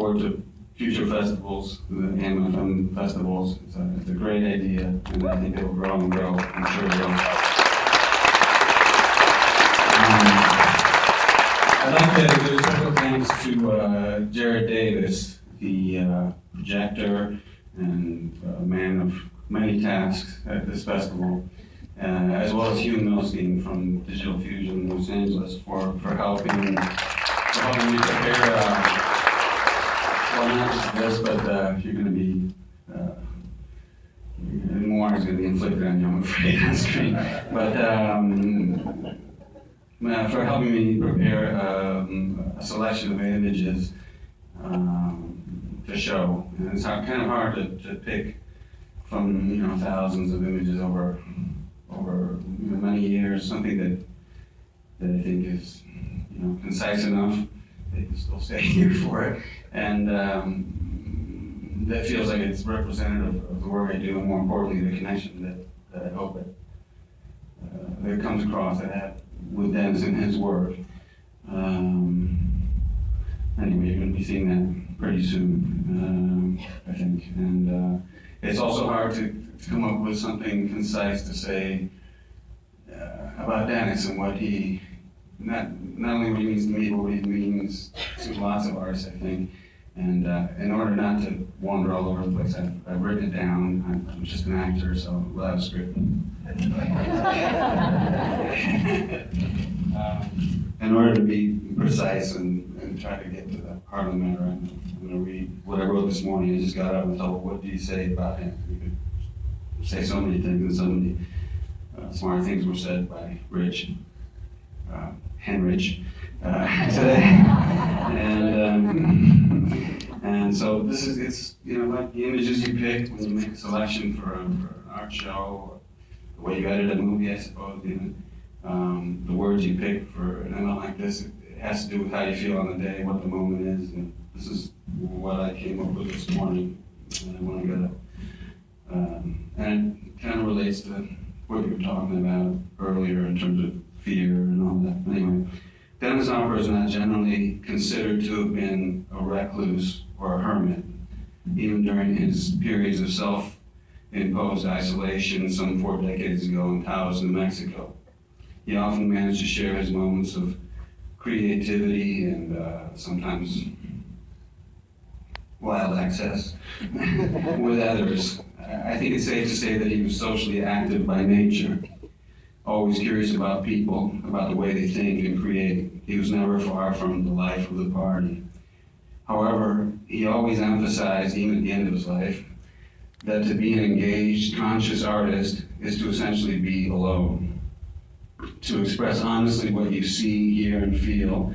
forward to future festivals, the Annual Film Festivals. It's a great idea, and I think it will grow and grow. I'm sure it will. I'd like to do special thanks to Jared Davis, the projector and man of many tasks at this festival, as well as Hugh Milstein from Digital Fusion Los Angeles for helping me prepare, well, not just this, but you're going to be, more is going to be inflicted on you, I'm afraid, on screen. But for helping me prepare a selection of images to show. And it's kind of hard to pick from thousands of images over many years, something that I think is concise enough they can still stay here for it, and that feels like it's representative of the work I do, and more importantly, the connection that I hope that comes across that I have with Dennis and his work. Anyway, you're going to be seeing that pretty soon, I think. And it's also hard to come up with something concise to say about Dennis and what he, not only what he means to me, but what he means to lots of artists, I think. And in order not to wander all over the place, I've written it down. I'm just an actor, so without a script. In order to be precise and try to get to the heart of the matter, I'm going to read what I wrote this morning. I just got up and thought, what do you say about him? You could say so many things, and so many smart things were said by Rich, Henrich, today. And so this is, it's like the images you pick when you make a selection for an art show, or the way you edit a movie, I suppose, the words you pick for an event like this, it has to do with how you feel on the day, what the moment is, and this is what I came up with this morning when I got up. And it kind of relates to what you were talking about earlier in terms of fear and all that. Anyway, Dennis Hopper is not generally considered to have been a recluse or a hermit, even during his periods of self-imposed isolation some 4 decades ago in Taos, New Mexico. He often managed to share his moments of creativity and sometimes wild access with others. I think it's safe to say that he was socially active by nature, always curious about people, about the way they think and create. He was never far from the life of the party. However, he always emphasized, even at the end of his life, that to be an engaged, conscious artist is to essentially be alone. To express honestly what you see, hear, and feel,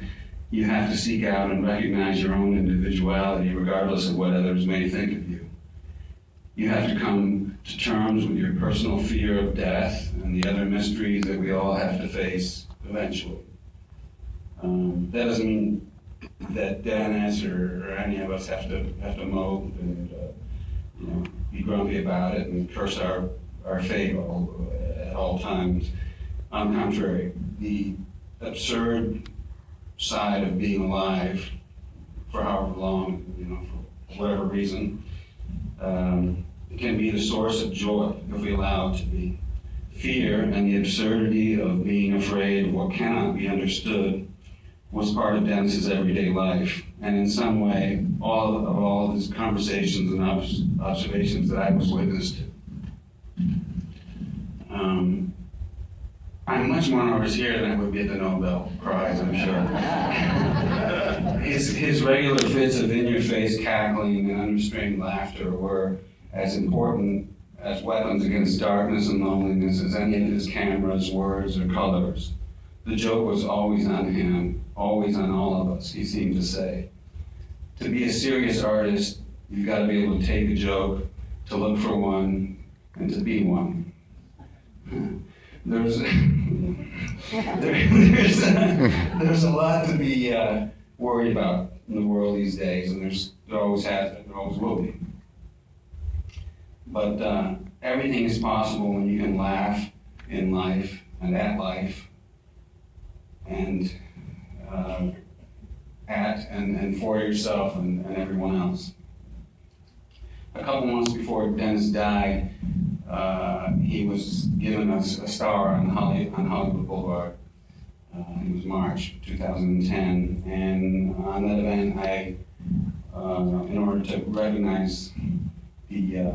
you have to seek out and recognize your own individuality, regardless of what others may think of you. You have to come to terms with your personal fear of death and the other mysteries that we all have to face eventually. That doesn't mean that Dennis or any of us have to mope and be grumpy about it and curse our fate at all times. On the contrary, the absurd side of being alive for however long, for whatever reason, it can be the source of joy if we allow it to be. Fear and the absurdity of being afraid of what cannot be understood was part of Dennis's everyday life, and in some way, all of his conversations and observations that I was witness to. I'm much more nervous here than I would be at the Nobel Prize, I'm sure. His regular fits of in-your-face cackling and unrestrained laughter were as important as weapons against darkness and loneliness as any of his cameras, words, or colors. The joke was always on him, always on all of us, he seemed to say. To be a serious artist, you've got to be able to take a joke, to look for one, and to be one. There's a lot to be worried about in the world these days, and there always has been, there always will be. But everything is possible when you can laugh in life and at life, and at and for yourself and everyone else. A couple months before Dennis died, he was given a star on Hollywood Boulevard. It was March 2010, and on that event, in order to recognize the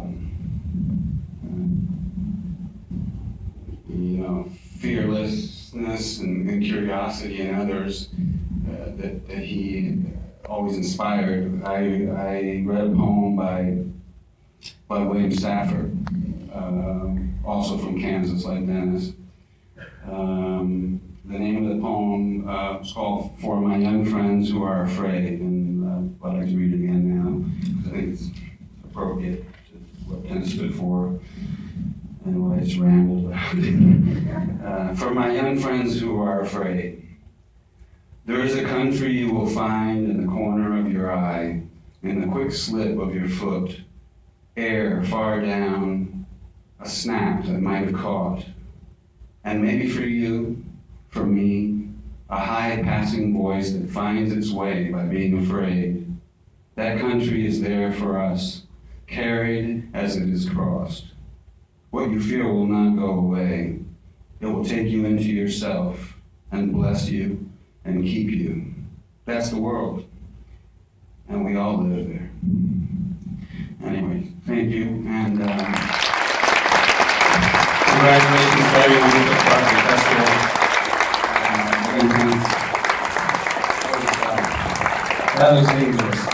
fearlessness and curiosity in others that he always inspired, I read a poem by William Stafford, also from Kansas, like Dennis. The name of the poem is called "For My Young Friends Who Are Afraid," and I'd like to read it again now, because I think it's appropriate to what Dennis stood for and what I just rambled about. For my young friends who are afraid, there is a country you will find in the corner of your eye, in the quick slip of your foot, air far down, a snap that might have caught. And maybe for you, for me, a high passing voice that finds its way by being afraid. That country is there for us, carried as it is crossed. What you fear will not go away. It will take you into yourself and bless you and keep you. That's the world, and we all live there. Anyway, thank you, and congratulations to everyone who took part in the festival. That was dangerous.